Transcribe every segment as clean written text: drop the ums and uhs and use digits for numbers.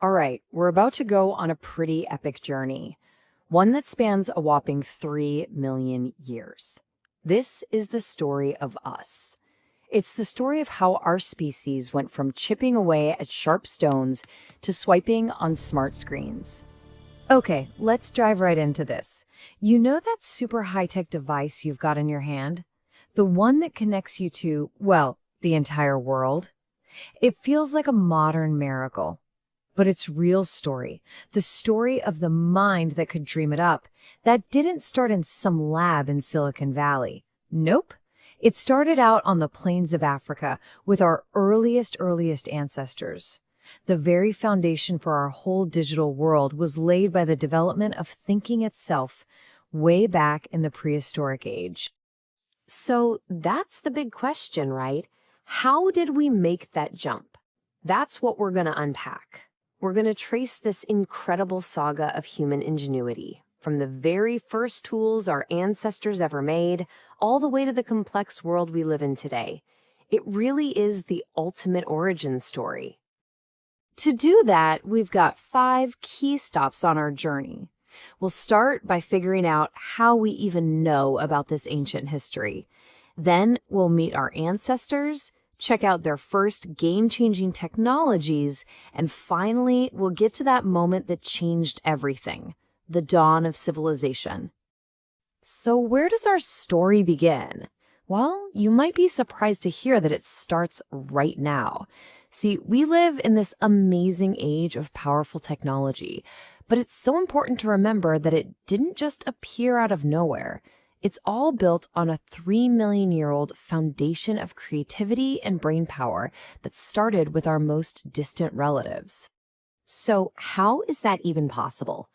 All right, we're about to go on a pretty epic journey, one that spans a whopping 3 million years. This is the story of us. It's the story of how our species went from chipping away at sharp stones to swiping on smart screens. Okay, let's dive right into this. You know that super high-tech device you've got in your hand? The one that connects you to, well, the entire world? It feels like a modern miracle. But its real story, the story of the mind that could dream it up, that didn't start in some lab in Silicon Valley. Nope. It started out on the plains of Africa with our earliest ancestors. The very foundation for our whole digital world was laid by the development of thinking itself way back in the prehistoric age. So that's the big question, right? How did we make that jump? That's what we're going to unpack. We're going to trace this incredible saga of human ingenuity, from the very first tools our ancestors ever made, all the way to the complex world we live in today. It really is the ultimate origin story. To do that, we've got 5 key stops on our journey. We'll start by figuring out how we even know about this ancient history. Then we'll meet our ancestors, check out their first game-changing technologies, and finally, we'll get to that moment that changed everything, the dawn of civilization. So where does our story begin? Well, you might be surprised to hear that it starts right now. See, we live in this amazing age of powerful technology, but it's so important to remember that it didn't just appear out of nowhere. It's all built on a 3-million-year-old foundation of creativity and brain power that started with our most distant relatives. So how is that even possible?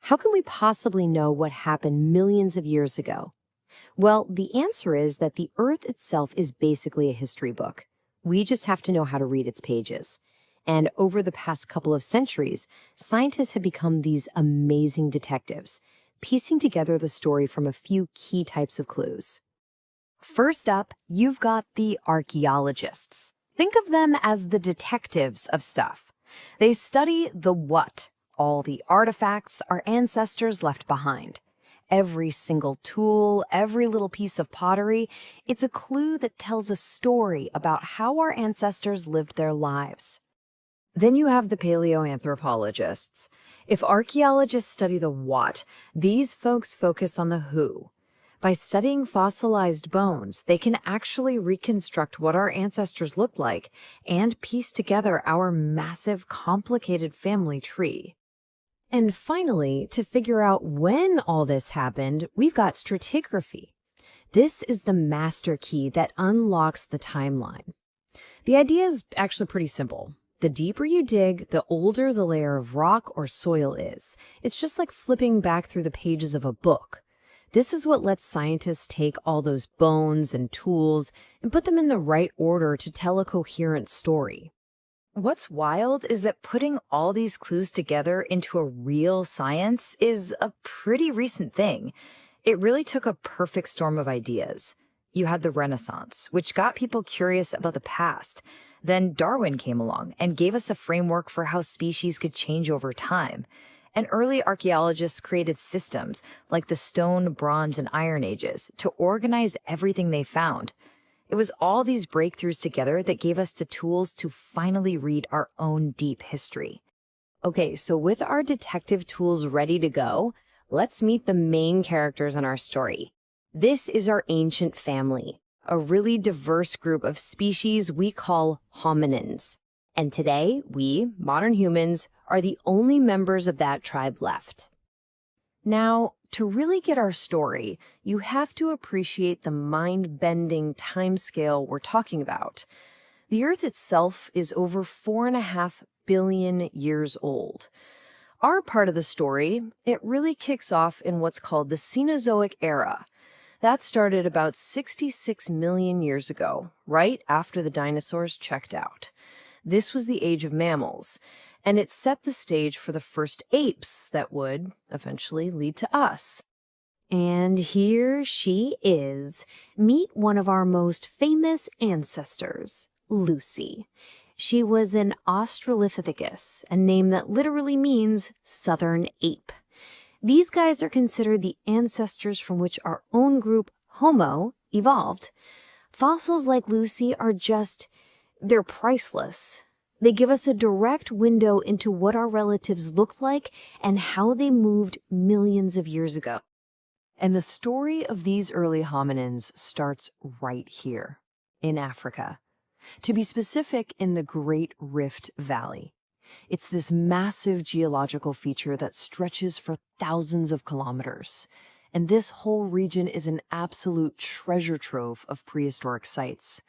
How can we possibly know what happened millions of years ago? Well, the answer is that the Earth itself is basically a history book. We just have to know how to read its pages. And over the past couple of centuries, scientists have become these amazing detectives, piecing together the story from a few key types of clues. First up, you've got the archaeologists. Think of them as the detectives of stuff. They study the what, all the artifacts our ancestors left behind. Every single tool, every little piece of pottery, it's a clue that tells a story about how our ancestors lived their lives. Then you have the paleoanthropologists. If archaeologists study the what, these folks focus on the who. By studying fossilized bones, they can actually reconstruct what our ancestors looked like and piece together our massive, complicated family tree. And finally, to figure out when all this happened, we've got stratigraphy. This is the master key that unlocks the timeline. The idea is actually pretty simple. The deeper you dig, the older the layer of rock or soil is. It's just like flipping back through the pages of a book. This is what lets scientists take all those bones and tools and put them in the right order to tell a coherent story. What's wild is that putting all these clues together into a real science is a pretty recent thing. It really took a perfect storm of ideas. You had the Renaissance, which got people curious about the past. Then Darwin came along and gave us a framework for how species could change over time. And early archaeologists created systems like the Stone, Bronze, and Iron Ages to organize everything they found. It was all these breakthroughs together that gave us the tools to finally read our own deep history. Okay, so with our detective tools ready to go, let's meet the main characters in our story. This is our ancient family, a really diverse group of species we call hominins. And today, we, modern humans, are the only members of that tribe left. Now, to really get our story, you have to appreciate the mind-bending timescale we're talking about. The Earth itself is over 4.5 billion years old. Our part of the story, it really kicks off in what's called the Cenozoic era. That started about 66 million years ago, right after the dinosaurs checked out. This was the age of mammals, and it set the stage for the first apes that would eventually lead to us. And here she is. Meet one of our most famous ancestors, Lucy. She was an Australopithecus, a name that literally means southern ape. These guys are considered the ancestors from which our own group, Homo, evolved. Fossils like Lucy are they're priceless. They give us a direct window into what our relatives looked like and how they moved millions of years ago. And the story of these early hominins starts right here, in Africa. To be specific, in the Great Rift Valley. It's this massive geological feature that stretches for thousands of kilometers. And this whole region is an absolute treasure trove of prehistoric sites.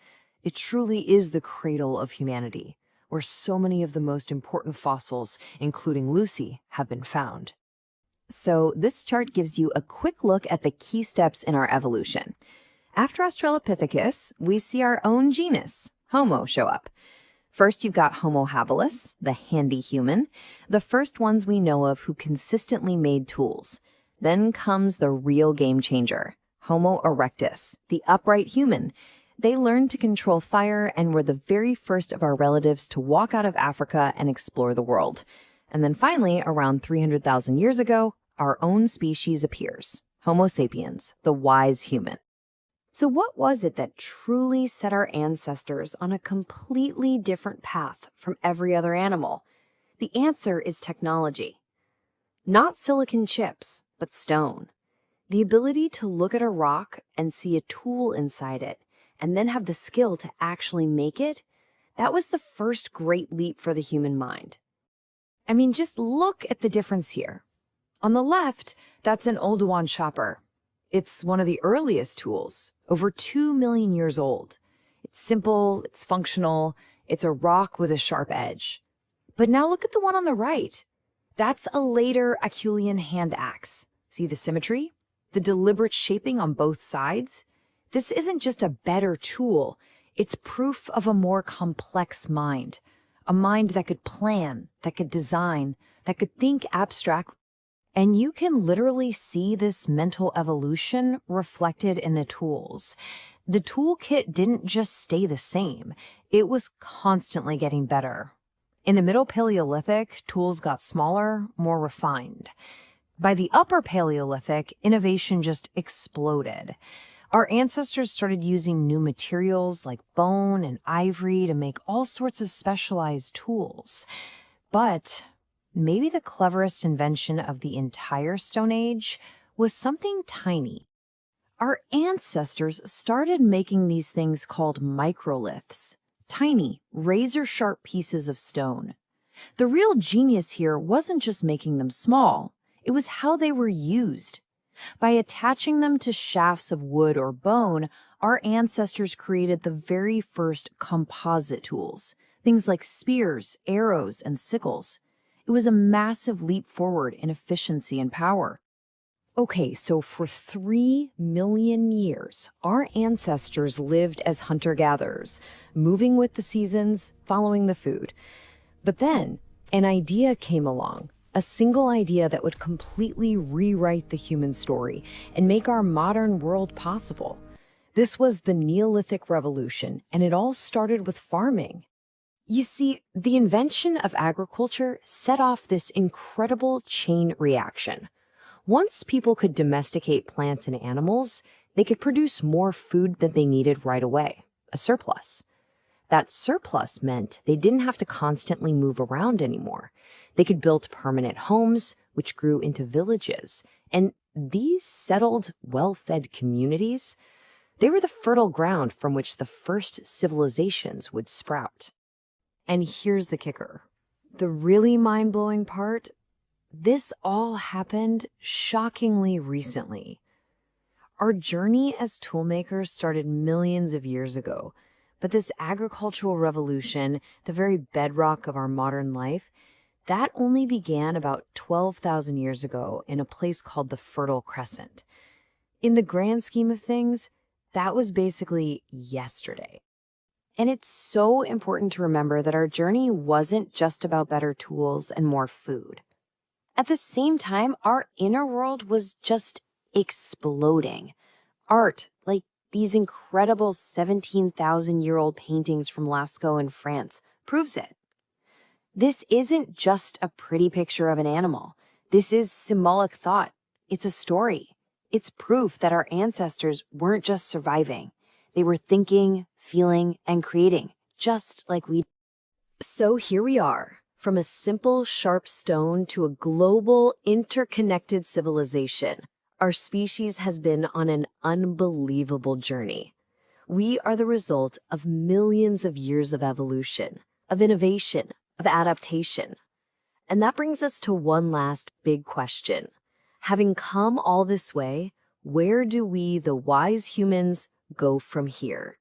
It truly is the cradle of humanity, where so many of the most important fossils, including Lucy, have been found. So this chart gives you a quick look at the key steps in our evolution. After Australopithecus, we see our own genus, Homo, show up. First, you've got Homo habilis, the handy human, the first ones we know of who consistently made tools. Then comes the real game changer, Homo erectus, the upright human. They learned to control fire and were the very first of our relatives to walk out of Africa and explore the world. And then finally, around 300,000 years ago, our own species appears, Homo sapiens, the wise human. So what was it that truly set our ancestors on a completely different path from every other animal? The answer is technology. Not silicon chips, but stone. The ability to look at a rock and see a tool inside it, and then have the skill to actually make it, that was the first great leap for the human mind. I mean, just look at the difference here. On the left, that's an Oldowan chopper. It's one of the earliest tools, over 2 million years old. It's simple, it's functional, it's a rock with a sharp edge. But now look at the one on the right. That's a later Acheulean hand axe. See the symmetry? The deliberate shaping on both sides? This isn't just a better tool, it's proof of a more complex mind. A mind that could plan, that could design, that could think abstractly. And you can literally see this mental evolution reflected in the tools. The toolkit didn't just stay the same, it was constantly getting better. In the Middle Paleolithic, tools got smaller, more refined. By the Upper Paleolithic, innovation just exploded. Our ancestors started using new materials like bone and ivory to make all sorts of specialized tools. But maybe the cleverest invention of the entire Stone Age was something tiny. Our ancestors started making these things called microliths, tiny, razor-sharp pieces of stone. The real genius here wasn't just making them small, it was how they were used. By attaching them to shafts of wood or bone, our ancestors created the very first composite tools, things like spears, arrows, and sickles. It was a massive leap forward in efficiency and power. Okay, so for 3 million years, our ancestors lived as hunter-gatherers, moving with the seasons, following the food. But then, an idea came along. A single idea that would completely rewrite the human story and make our modern world possible. This was the Neolithic Revolution, and it all started with farming. You see, the invention of agriculture set off this incredible chain reaction. Once people could domesticate plants and animals, they could produce more food than they needed right away, a surplus. That surplus meant they didn't have to constantly move around anymore. They could build permanent homes, which grew into villages. And these settled, well-fed communities, they were the fertile ground from which the first civilizations would sprout. And here's the kicker. The really mind-blowing part, this all happened shockingly recently. Our journey as toolmakers started millions of years ago, but this agricultural revolution, the very bedrock of our modern life, that only began about 12,000 years ago in a place called the Fertile Crescent. In the grand scheme of things, that was basically yesterday. And it's so important to remember that our journey wasn't just about better tools and more food. At the same time, our inner world was just exploding. Art, like these incredible 17,000-year-old paintings from Lascaux in France, proves it. This isn't just a pretty picture of an animal. This is symbolic thought. It's a story. It's proof that our ancestors weren't just surviving. They were thinking, feeling, and creating, just like we. So here we are, from a simple, sharp stone to a global, interconnected civilization. Our species has been on an unbelievable journey. We are the result of millions of years of evolution, of innovation, of adaptation. And that brings us to one last big question. Having come all this way, where do we, the wise humans, go from here?